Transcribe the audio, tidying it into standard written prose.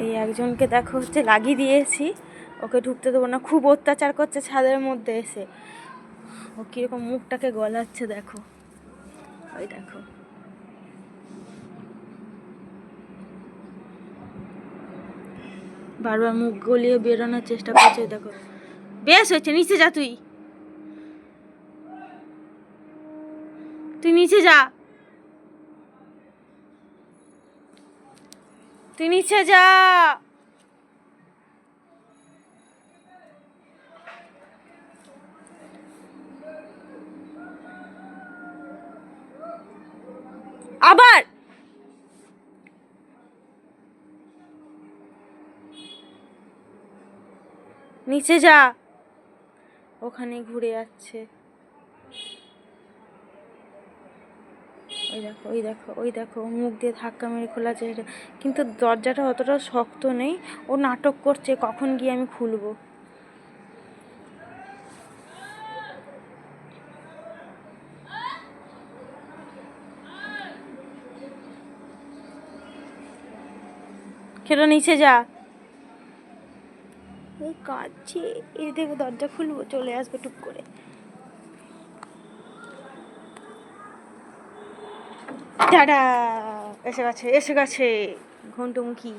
এই একজনকে দেখো হচ্ছে লাগিয়ে দিয়েছি, ওকে ঢুকতে দেবো না, খুব অত্যাচার করছে ছাদের মধ্যে এসে। ও কীরকম মুখটাকে গলাচ্ছে দেখো, ওই দেখো। বারবার মুখ গলিয়ে বেরোনোর চেষ্টা করছে, দেখো। বেশ হয়েছে, নিচে যা, তুই নিচে যা, তুই নিচে যা। আবার নিচে যা, ওখানে ঘুরে যাচ্ছে। ওই দেখো, ওই দেখো, ওই দেখো, মুখ দিয়ে ধাক্কা মেরে খোলা চেষ্টা, কিন্তু দরজাটা অতটা শক্ত নেই। ও নাটক করছে কখন গিয়ে আমি খুলবো। খেলো, নিচে যা। এই কাঁদছে, এই দেখো, দরজা খুলবো চলে আসবে টুক করে। টাটা, এসে গেছে, এসে গেছে ঘন্টুমুখী।